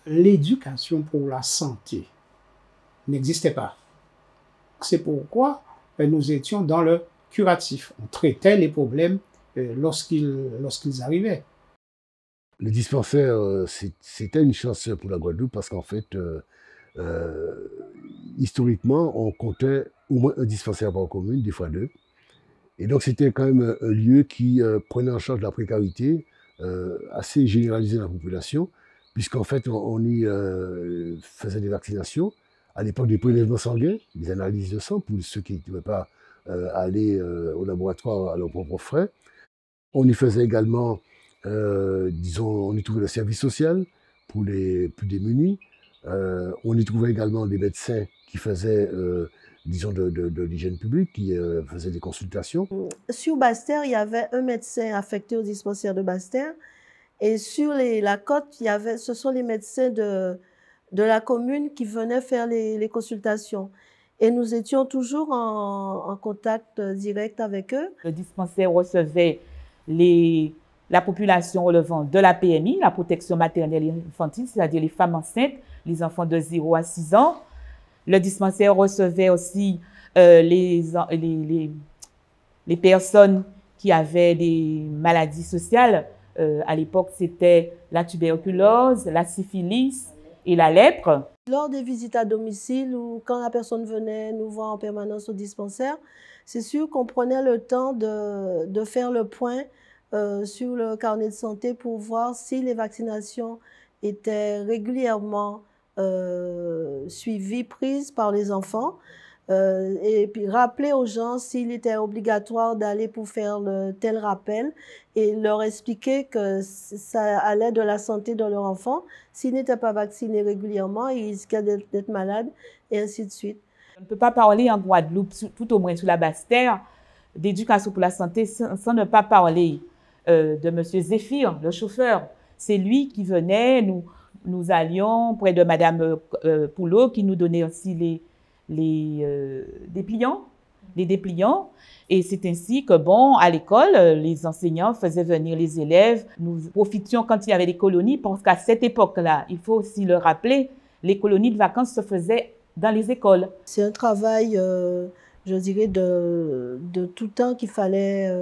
L'éducation pour la santé n'existait pas. C'est pourquoi nous étions dans le curatif. On traitait les problèmes lorsqu'ils arrivaient. Le dispensaire, c'était une chance pour la Guadeloupe parce qu'en fait, historiquement, on comptait au moins un dispensaire par commune, des fois deux. Et donc, c'était quand même un lieu qui prenait en charge la précarité assez généralisée dans la population, puisqu'en fait, on y faisait des vaccinations, à l'époque des prélèvements sanguins, des analyses de sang pour ceux qui ne pouvaient pas aller au laboratoire à leurs propres frais. On y faisait également, disons, on y trouvait le service social pour les plus démunis. On y trouvait également des médecins qui faisaient, disons, de l'hygiène publique, qui faisaient des consultations. Sur Basse-Terre, il y avait un médecin affecté au dispensaire de Basse-Terre. Et sur la côte, ce sont les médecins de la commune qui venaient faire les consultations. Et nous étions toujours en contact direct avec eux. Le dispensaire recevait la population relevant de la PMI, la protection maternelle et infantile, c'est-à-dire les femmes enceintes, les enfants de 0 à 6 ans. Le dispensaire recevait aussi les personnes qui avaient des maladies sociales. À l'époque, c'était la tuberculose, la syphilis et la lèpre. Lors des visites à domicile ou quand la personne venait nous voir en permanence au dispensaire, c'est sûr qu'on prenait le temps de faire le point sur le carnet de santé pour voir si les vaccinations étaient régulièrement suivies, prises par les enfants. Et puis rappeler aux gens s'il était obligatoire d'aller pour faire tel rappel et leur expliquer que ça allait de la santé de leur enfant. S'ils n'étaient pas vaccinés régulièrement, ils risquaient d'être malades et ainsi de suite. On ne peut pas parler en Guadeloupe, tout au moins sur la Basse-Terre, d'éducation pour la santé sans ne pas parler de M. Zéphir, le chauffeur. C'est lui qui venait, nous allions près de Mme Poulot qui nous donnait aussi les dépliants. Et c'est ainsi que, bon, à l'école, les enseignants faisaient venir les élèves. Nous profitions quand il y avait des colonies, parce qu'à cette époque-là, il faut aussi le rappeler, les colonies de vacances se faisaient dans les écoles. C'est un travail, je dirais, de tout temps qu'il fallait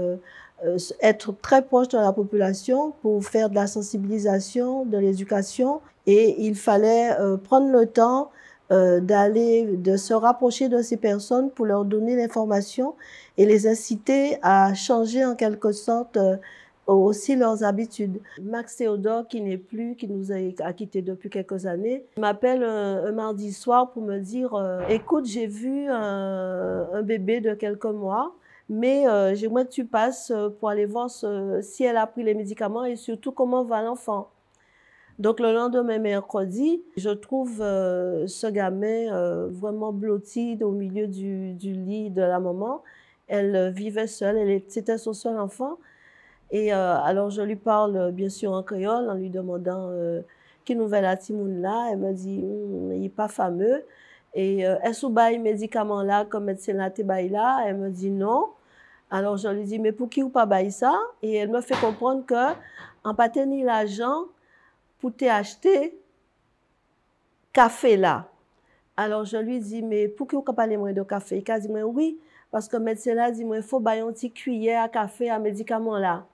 être très proche de la population pour faire de la sensibilisation, de l'éducation. Et il fallait prendre le temps de se rapprocher de ces personnes pour leur donner l'information et les inciter à changer en quelque sorte aussi leurs habitudes. Max Théodore, qui nous a quittés depuis quelques années, m'appelle un mardi soir pour me dire écoute, j'ai vu un bébé de quelques mois, mais j'aimerais que tu passes pour aller voir si elle a pris les médicaments et surtout comment va l'enfant. Donc, le lendemain, mercredi, je trouve ce gamin vraiment blotti au milieu du lit de la maman. Elle vivait seule, c'était son seul enfant. Et alors, je lui parle bien sûr en créole en lui demandant qui nouvelle a Timoun là. Elle me dit il n'est pas fameux. Et est-ce que bail médicament là comme médecin là te bail là? Elle me dit non. Alors, je lui dis mais pour qui ou pas bail ça? Et elle me fait comprendre que en pas tenir l'argent pour t'acheter café là. Alors, je lui dis, mais pour que vous parlez moins de café? Il a dit, oui, parce que le médecin là dit, il faut bailler une petite cuillère à café, à médicament là.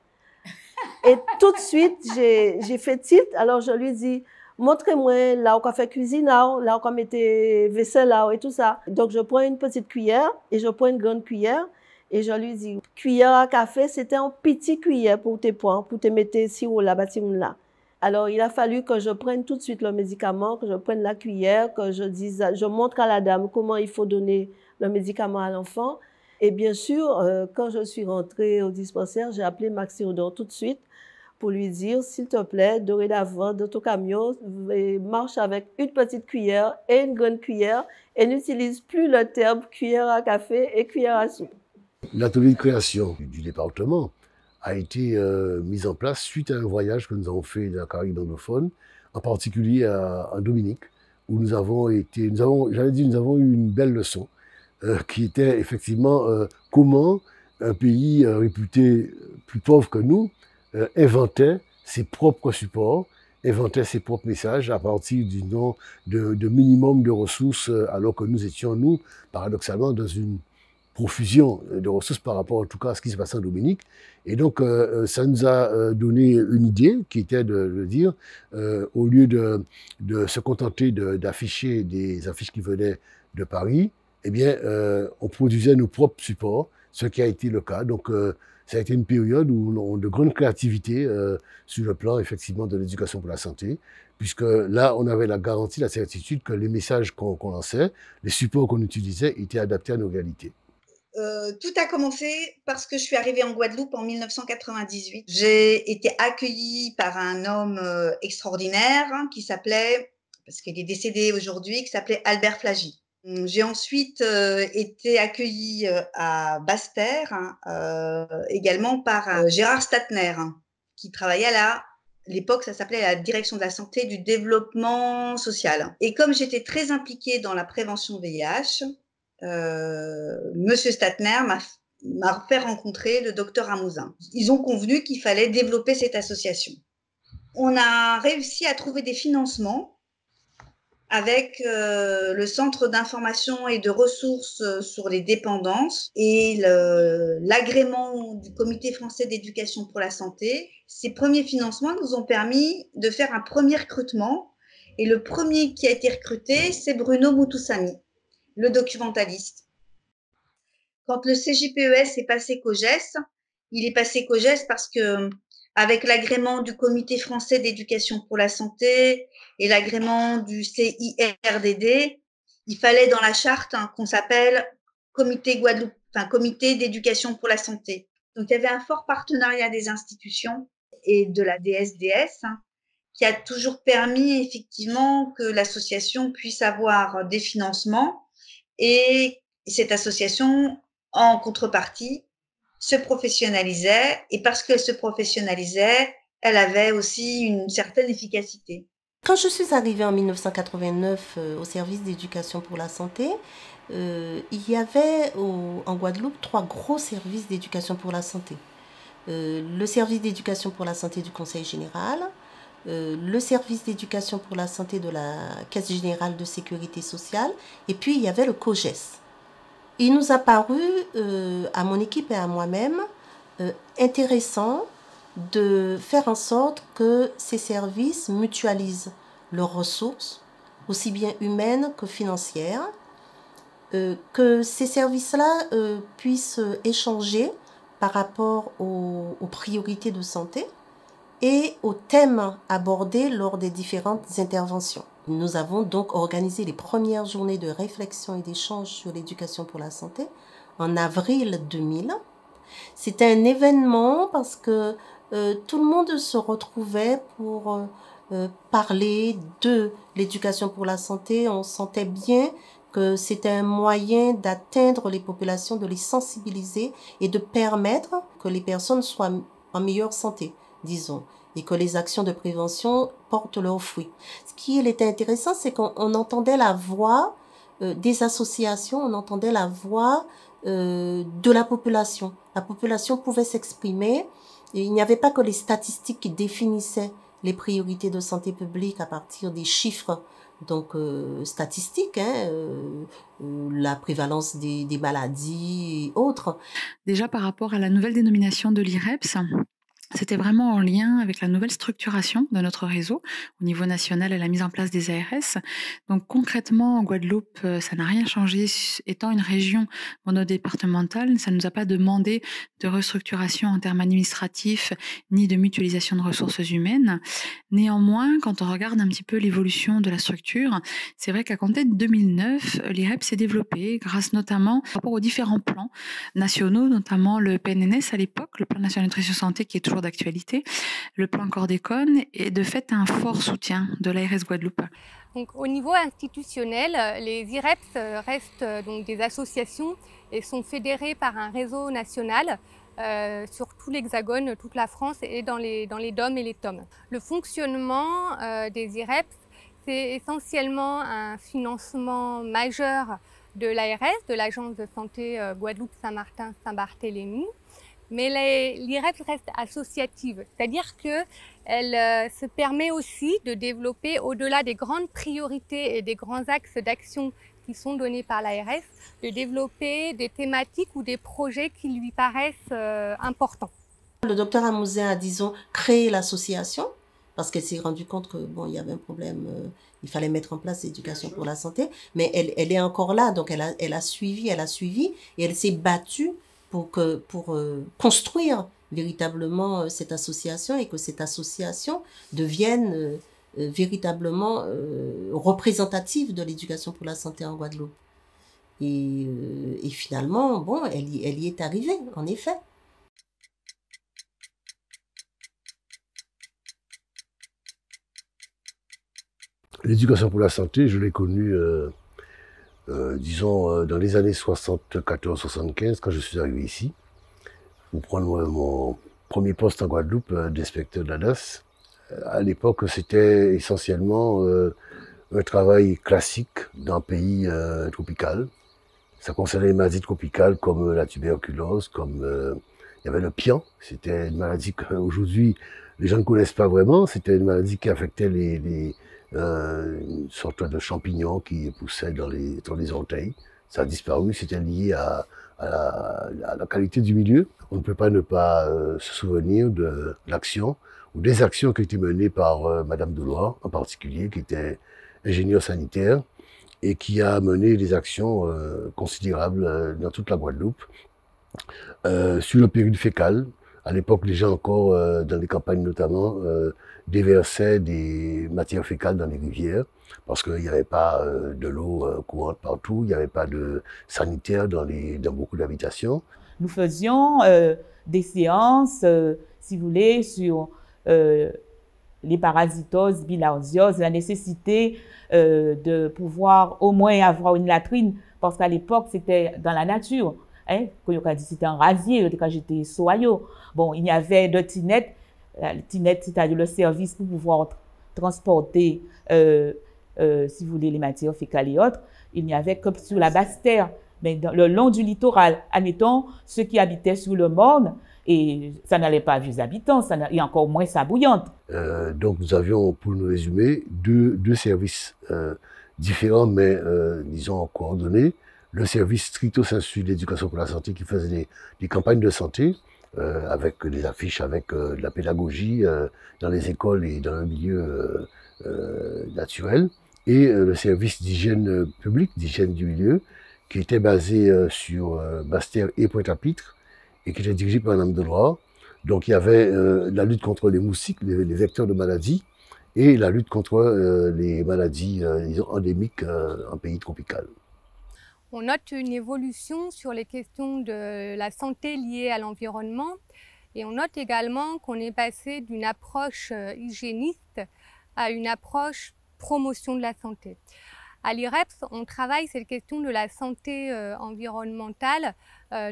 Et tout de suite, j'ai fait tilt. Alors, je lui dis, montrez-moi là où on fait cuisine, là où on mettait vaisselle là et tout ça. Donc, je prends une petite cuillère et je prends une grande cuillère. Et je lui dis, cuillère à café, c'était une petite cuillère pour te mettre sirop là, bâtiment là. Alors, il a fallu que je prenne tout de suite le médicament, que je prenne la cuillère, que je montre à la dame comment il faut donner le médicament à l'enfant. Et bien sûr, quand je suis rentrée au dispensaire, j'ai appelé Max Théodore tout de suite pour lui dire, s'il te plaît, dorénavant, dans ton camion, marche avec une petite cuillère et une grande cuillère et n'utilise plus le terme cuillère à café et cuillère à soupe. L'atelier de création du département a été mis en place suite à un voyage que nous avons fait dans la Caraïbe anglophone, en particulier en Dominique, où nous avons eu une belle leçon, qui était effectivement comment un pays réputé plus pauvre que nous inventait ses propres supports, inventait ses propres messages à partir de minimum de ressources, alors que nous étions, nous, paradoxalement, dans une profusion de ressources par rapport en tout cas à ce qui se passait en Dominique. Et donc ça nous a donné une idée qui était de dire, au lieu de se contenter d'afficher des affiches qui venaient de Paris, eh bien on produisait nos propres supports, ce qui a été le cas. Donc ça a été une période où on a de grande créativité sur le plan effectivement de l'éducation pour la santé, puisque là on avait la garantie, la certitude que les messages qu'on lançait, les supports qu'on utilisait étaient adaptés à nos réalités. Tout a commencé parce que je suis arrivée en Guadeloupe en 1998. J'ai été accueillie par un homme extraordinaire qui s'appelait, parce qu'il est décédé aujourd'hui, qui s'appelait Albert Flagy. J'ai ensuite été accueillie à Basse-Terre, également par Gérard Statner, qui travaillait à l'époque, ça s'appelait la Direction de la Santé du Développement Social. Et comme j'étais très impliquée dans la prévention VIH, Monsieur Statner m'a fait rencontrer le docteur Amouzin. Ils ont convenu qu'il fallait développer cette association. On a réussi à trouver des financements avec le Centre d'information et de ressources sur les dépendances et l'agrément du Comité français d'éducation pour la santé. Ces premiers financements nous ont permis de faire un premier recrutement et le premier qui a été recruté, c'est Bruno Moutoussamy, le documentaliste. Quand le CJPES est passé COGES, il est passé COGES parce que, avec l'agrément du Comité français d'éducation pour la santé et l'agrément du CIRDD, il fallait dans la charte qu'on s'appelle Comité Guadeloupe, Comité d'éducation pour la santé. Donc, il y avait un fort partenariat des institutions et de la DSDS, qui a toujours permis effectivement que l'association puisse avoir des financements. Et cette association, en contrepartie, se professionnalisait. Et parce qu'elle se professionnalisait, elle avait aussi une certaine efficacité. Quand je suis arrivée en 1989 au service d'éducation pour la santé, il y avait en Guadeloupe 3 gros services d'éducation pour la santé. Le service d'éducation pour la santé du Conseil général, le service d'éducation pour la santé de la Caisse générale de sécurité sociale, et puis il y avait le COGES. Il nous a paru, à mon équipe et à moi-même, intéressant de faire en sorte que ces services mutualisent leurs ressources, aussi bien humaines que financières, que ces services-là puissent échanger par rapport aux priorités de santé et aux thèmes abordés lors des différentes interventions. Nous avons donc organisé les premières journées de réflexion et d'échange sur l'éducation pour la santé en avril 2000. C'était un événement parce que tout le monde se retrouvait pour parler de l'éducation pour la santé. On sentait bien que c'était un moyen d'atteindre les populations, de les sensibiliser et de permettre que les personnes soient en meilleure santé, disons, et que les actions de prévention portent leurs fruits. Ce qui était intéressant, c'est qu'on entendait la voix des associations, on entendait la voix de la population. La population pouvait s'exprimer. Et il n'y avait pas que les statistiques qui définissaient les priorités de santé publique à partir des chiffres donc statistiques, la prévalence des maladies et autres. Déjà par rapport à la nouvelle dénomination de l'IREPS, c'était vraiment en lien avec la nouvelle structuration de notre réseau au niveau national et la mise en place des ARS. Donc concrètement, en Guadeloupe, ça n'a rien changé. Étant une région monodépartementale, ça ne nous a pas demandé de restructuration en termes administratifs ni de mutualisation de ressources humaines. Néanmoins, quand on regarde un petit peu l'évolution de la structure, c'est vrai qu'à compter de 2009, l'IREP s'est développé grâce notamment par rapport aux différents plans nationaux, notamment le PNNS à l'époque, le plan national nutrition santé qui est toujours toujours d'actualité. Le plan chlordécone est de fait un fort soutien de l'ARS Guadeloupe. Donc, au niveau institutionnel, les IREPS restent donc des associations et sont fédérées par un réseau national sur tout l'Hexagone, toute la France et dans les DOM et les TOM. Le fonctionnement des IREPS, c'est essentiellement un financement majeur de l'ARS, de l'Agence de santé Guadeloupe-Saint-Martin-Saint-Barthélemy. Mais l'IREPS reste associative, c'est-à-dire qu'elle se permet aussi de développer, au-delà des grandes priorités et des grands axes d'action qui sont donnés par l'ARS, de développer des thématiques ou des projets qui lui paraissent importants. Le docteur Amouzin a, disons, créé l'association parce qu'elle s'est rendue compte que bon, il y avait un problème, il fallait mettre en place l'éducation pour la santé, mais elle est encore là, donc elle a suivi et elle s'est battue pour construire véritablement cette association et que cette association devienne véritablement représentative de l'éducation pour la santé en Guadeloupe. Et finalement, bon, elle y est arrivée, en effet. L'éducation pour la santé, je l'ai connue, disons, dans les années 74-75, quand je suis arrivé ici, pour prendre mon premier poste en Guadeloupe d'inspecteur d'ADAS. À l'époque, c'était essentiellement un travail classique d'un pays tropical. Ça concernait les maladies tropicales comme la tuberculose, comme il y avait le pian. C'était une maladie qu'aujourd'hui, les gens ne connaissent pas vraiment. C'était une maladie qui affectait une sorte de champignon qui poussait dans les orteils. Ça a disparu, c'était lié à la qualité du milieu. On ne peut pas ne pas se souvenir de l'action ou des actions qui ont été menées par Madame Deloire, en particulier, qui était ingénieure sanitaire et qui a mené des actions considérables dans toute la Guadeloupe. Sur le péril fécal, à l'époque, les gens encore, dans les campagnes notamment, déversaient des matières fécales dans les rivières parce qu'il n'y avait pas de l'eau courante partout, il n'y avait pas de sanitaire dans beaucoup d'habitations. Nous faisions des séances, si vous voulez, sur les parasitoses, bilharzioses, la nécessité de pouvoir au moins avoir une latrine, parce qu'à l'époque, c'était dans la nature. Hein, c'était un rasier, quand j'étais soyo. Bon, il y avait de tinette, c'est-à-dire le service pour pouvoir transporter, si vous voulez, les matières fécales et autres. Il n'y avait que sur la basse terre, mais le long du littoral. Admettons, ceux qui habitaient sur le Morne, et ça n'allait pas à vieux habitants, et encore moins sa bouillante. Donc nous avions, pour nous résumer, deux services différents, mais disons coordonnés. Le service stricto sensu d'éducation pour la santé qui faisait des campagnes de santé avec des affiches, avec de la pédagogie dans les écoles et dans le milieu naturel. Et le service d'hygiène publique, d'hygiène du milieu, qui était basé sur Basse-Terre et Pointe-à-Pitre et qui était dirigé par Madame Deloire. Donc il y avait la lutte contre les moustiques, les vecteurs de maladies, et la lutte contre les maladies endémiques en pays tropical. On note une évolution sur les questions de la santé liée à l'environnement et on note également qu'on est passé d'une approche hygiéniste à une approche promotion de la santé. À l'IREPS, on travaille cette question de la santé environnementale,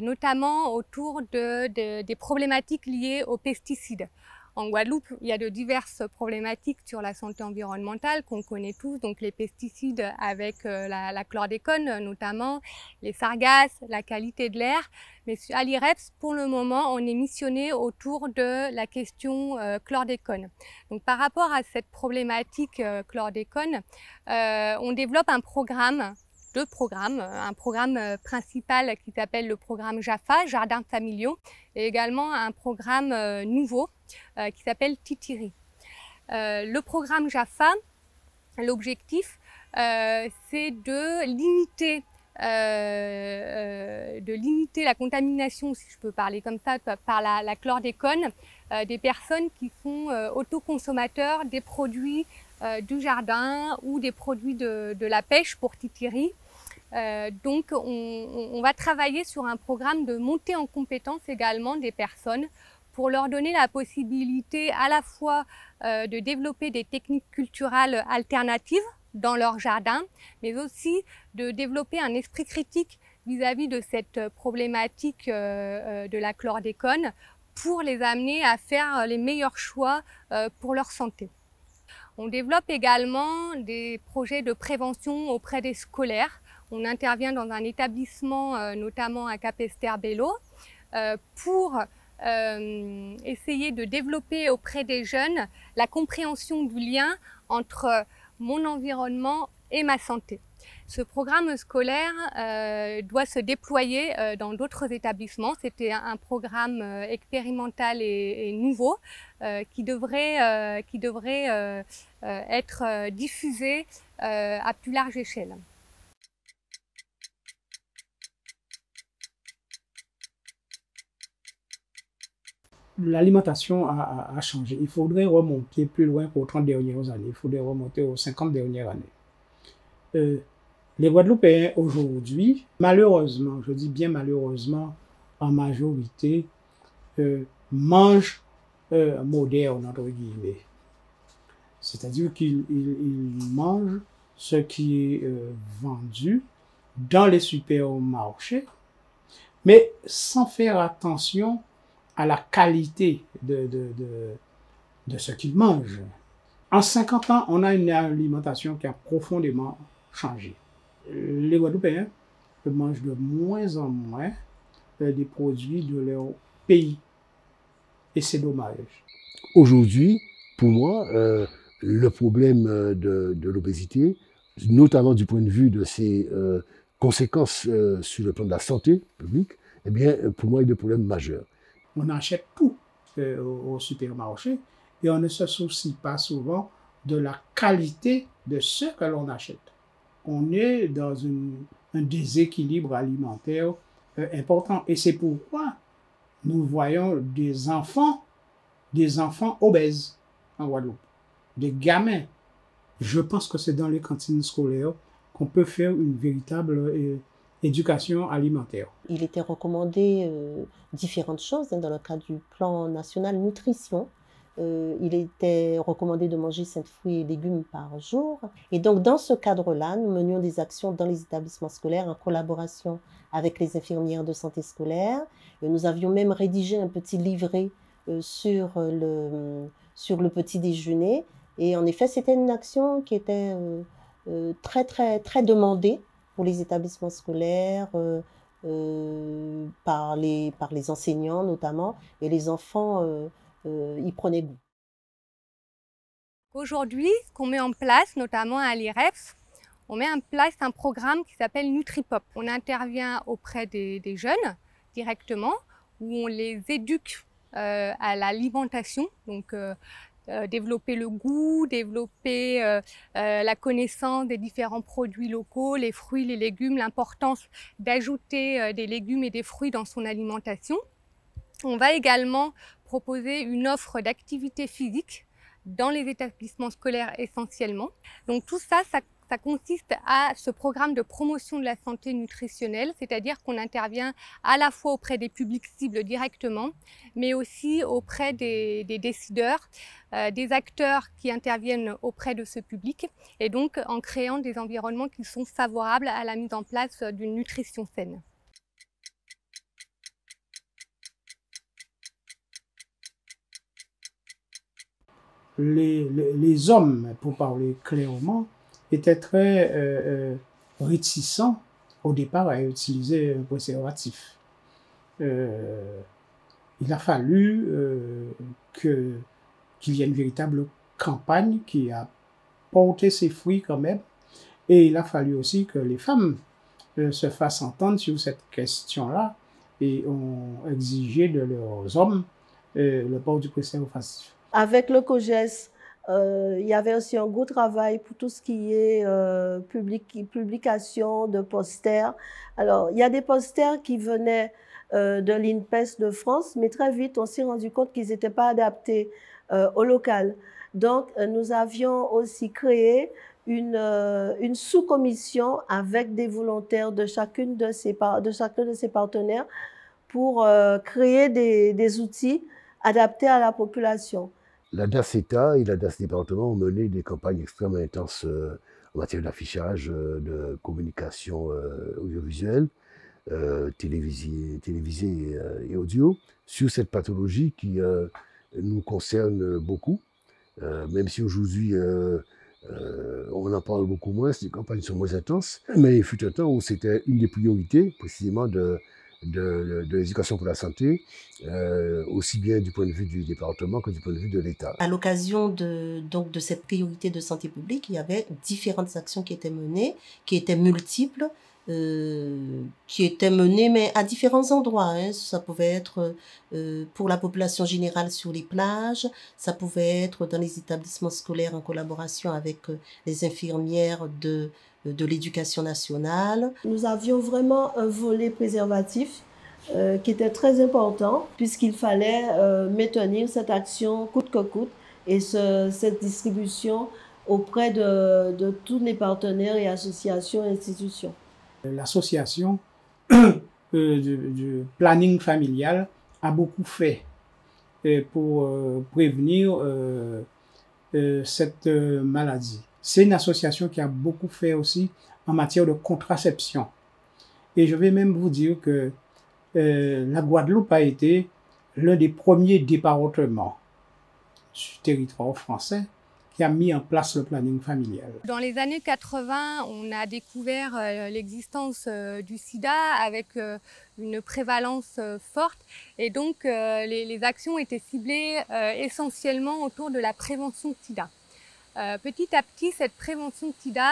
notamment autour des problématiques liées aux pesticides. En Guadeloupe, il y a de diverses problématiques sur la santé environnementale qu'on connaît tous, donc les pesticides avec la chlordécone notamment, les sargasses, la qualité de l'air. Mais à l'IREPS, pour le moment, on est missionné autour de la question chlordécone. Donc par rapport à cette problématique chlordécone, on développe un programme, un programme principal qui s'appelle le programme JAFA, Jardins familiaux, et également un programme nouveau qui s'appelle Titiri. Le programme JAFA, l'objectif, c'est de limiter la contamination, si je peux parler comme ça, par la chlordécone des personnes qui sont autoconsommateurs des produits du jardin ou des produits de la pêche pour Titiri. Donc on va travailler sur un programme de montée en compétence également des personnes pour leur donner la possibilité à la fois de développer des techniques culturelles alternatives dans leur jardin, mais aussi de développer un esprit critique vis-à-vis de cette problématique de la chlordécone pour les amener à faire les meilleurs choix pour leur santé. On développe également des projets de prévention auprès des scolaires. On intervient dans un établissement, notamment à Capesterre-Belle-Eau, pour essayer de développer auprès des jeunes la compréhension du lien entre mon environnement et ma santé. Ce programme scolaire doit se déployer dans d'autres établissements. C'était un programme expérimental et nouveau qui devrait être diffusé à plus large échelle. L'alimentation a changé. Il faudrait remonter plus loin qu'aux 30 dernières années. Il faudrait remonter aux 50 dernières années. Les Guadeloupéens aujourd'hui, malheureusement, je dis bien malheureusement, en majorité, mangent moderne, entre guillemets. C'est-à-dire qu'ils mangent ce qui est vendu dans les supermarchés, mais sans faire attention à la qualité de ce qu'ils mangent. En 50 ans, on a une alimentation qui a profondément changé. Les Guadeloupéens mangent de moins en moins des produits de leur pays. Et c'est dommage. Aujourd'hui, pour moi, le problème de l'obésité, notamment du point de vue de ses conséquences sur le plan de la santé publique, eh bien, pour moi, il est un problème majeur. On achète tout au supermarché et on ne se soucie pas souvent de la qualité de ce que l'on achète. On est dans un déséquilibre alimentaire important et c'est pourquoi nous voyons des enfants obèses en Guadeloupe, des gamins. Je pense que c'est dans les cantines scolaires qu'on peut faire une véritable éducation alimentaire. Il était recommandé différentes choses dans le cadre du plan national nutrition. Il était recommandé de manger 5 fruits et légumes par jour. Et donc, dans ce cadre-là, nous menions des actions dans les établissements scolaires en collaboration avec les infirmières de santé scolaire. Et nous avions même rédigé un petit livret sur le petit déjeuner. Et en effet, c'était une action qui était très demandée pour les établissements scolaires, par les enseignants notamment, et les enfants y prenaient goût. Aujourd'hui, ce qu'on met en place, notamment à l'IREPS, on met en place un programme qui s'appelle NutriPop. On intervient auprès des jeunes directement, où on les éduque à l'alimentation, donc développer le goût, développer la connaissance des différents produits locaux, les fruits, les légumes, l'importance d'ajouter des légumes et des fruits dans son alimentation. On va également proposer une offre d'activité physique dans les établissements scolaires essentiellement. Donc tout ça, ça consiste à ce programme de promotion de la santé nutritionnelle, c'est-à-dire qu'on intervient à la fois auprès des publics cibles directement, mais aussi auprès des décideurs, des acteurs qui interviennent auprès de ce public, et donc en créant des environnements qui sont favorables à la mise en place d'une nutrition saine. Les hommes, pour parler clairement, étaient très réticents au départ à utiliser un préservatif. Il a fallu qu'il y ait une véritable campagne qui a porté ses fruits quand même, et il a fallu aussi que les femmes se fassent entendre sur cette question-là et ont exigé de leurs hommes le port du préservatif. Avec le COGES, il y avait aussi un gros travail pour tout ce qui est publication de posters. Alors, il y a des posters qui venaient de l'INPES de France, mais très vite, on s'est rendu compte qu'ils n'étaient pas adaptés au local. Donc, nous avions aussi créé une sous-commission avec des volontaires de chacun de ces partenaires pour créer des outils adapté à la population. La DAS-État et la DAS département ont mené des campagnes extrêmement intenses en matière d'affichage, de communication audiovisuelle, télévisée et audio, sur cette pathologie qui nous concerne beaucoup, même si aujourd'hui on en parle beaucoup moins, les campagnes sont moins intenses, mais il fut un temps où c'était une des priorités précisément de l'éducation pour la santé, aussi bien du point de vue du département que du point de vue de l'État. À l'occasion de cette priorité de santé publique, il y avait différentes actions qui étaient menées, qui étaient multiples, qui étaient menées mais à différents endroits. Hein. Ça pouvait être pour la population générale sur les plages, ça pouvait être dans les établissements scolaires en collaboration avec les infirmières de l'éducation nationale. Nous avions vraiment un volet préservatif qui était très important puisqu'il fallait maintenir cette action coûte que coûte et cette distribution auprès de tous les partenaires et associations et institutions. L'association du planning familial a beaucoup fait pour prévenir cette maladie. C'est une association qui a beaucoup fait aussi en matière de contraception. Et je vais même vous dire que la Guadeloupe a été l'un des premiers départements du territoire français qui a mis en place le planning familial. Dans les années 80, on a découvert l'existence du sida avec une prévalence forte et donc les actions étaient ciblées essentiellement autour de la prévention de sida. Petit à petit, cette prévention de sida,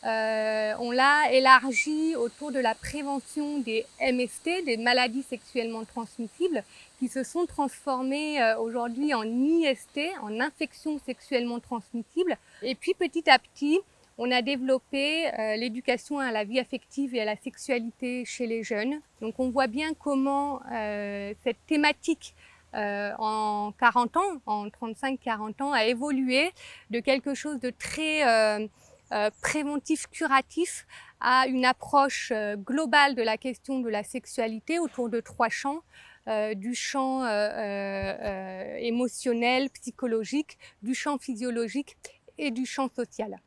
on l'a élargie autour de la prévention des MST, des maladies sexuellement transmissibles, qui se sont transformées aujourd'hui en IST, en infections sexuellement transmissibles. Et puis petit à petit, on a développé l'éducation à la vie affective et à la sexualité chez les jeunes. Donc on voit bien comment cette thématique en 40 ans, en 35-40 ans, a évolué de quelque chose de très préventif, curatif, à une approche globale de la question de la sexualité autour de 3 champs, du champ émotionnel, psychologique, du champ physiologique et du champ social.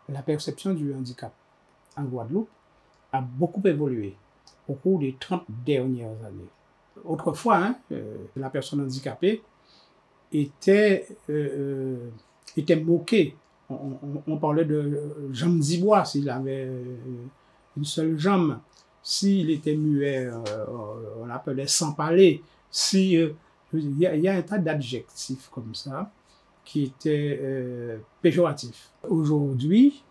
La perception du handicap en Guadeloupe a beaucoup évolué au cours des 30 dernières années. Autrefois, la personne handicapée était moquée. On parlait de jambe d'ivoire s'il avait une seule jambe. S'il était muet, on l'appelait sans parler. Il y a un tas d'adjectifs comme ça qui étaient péjoratifs. Aujourd'hui,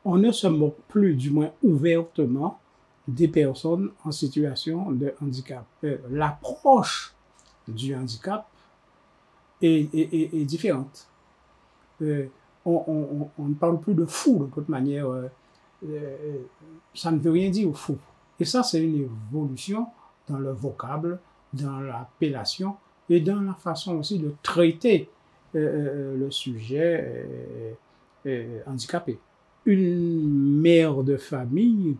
on ne se moque plus, du moins ouvertement, des personnes en situation de handicap. L'approche du handicap est différente. On ne parle plus de fou, de toute manière. Ça ne veut rien dire fou. Et ça, c'est une évolution dans le vocable, dans l'appellation et dans la façon aussi de traiter le sujet handicapé. Une mère de famille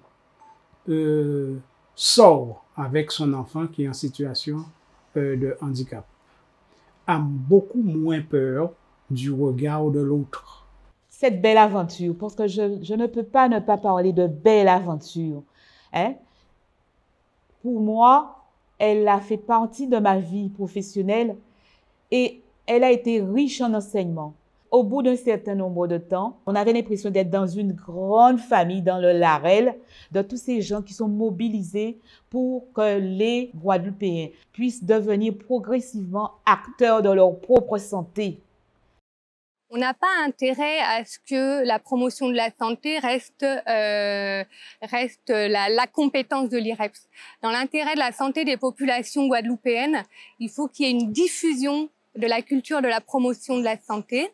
sort avec son enfant qui est en situation de handicap, a beaucoup moins peur du regard de l'autre. Cette belle aventure, parce que je ne peux pas ne pas parler de belle aventure. Hein? Pour moi, elle a fait partie de ma vie professionnelle et elle a été riche en enseignements. Au bout d'un certain nombre de temps, on avait l'impression d'être dans une grande famille, dans le Larel, de tous ces gens qui sont mobilisés pour que les Guadeloupéens puissent devenir progressivement acteurs de leur propre santé. On n'a pas intérêt à ce que la promotion de la santé reste la compétence de l'IREPS. Dans l'intérêt de la santé des populations guadeloupéennes, il faut qu'il y ait une diffusion de la culture de la promotion de la santé.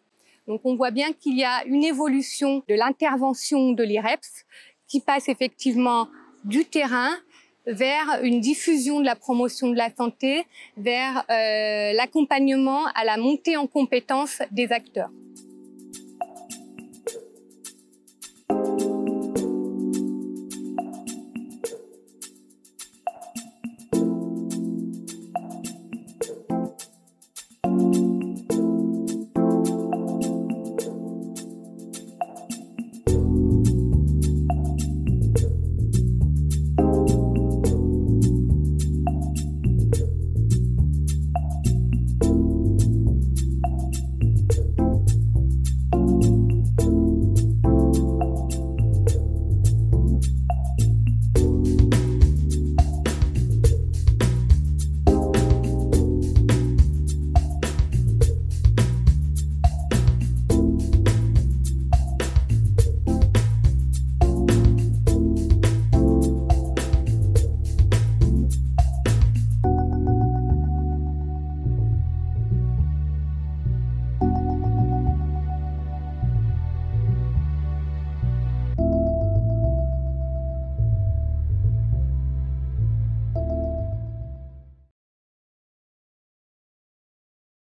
Donc on voit bien qu'il y a une évolution de l'intervention de l'IREPS qui passe effectivement du terrain vers une diffusion de la promotion de la santé, vers l'accompagnement à la montée en compétences des acteurs.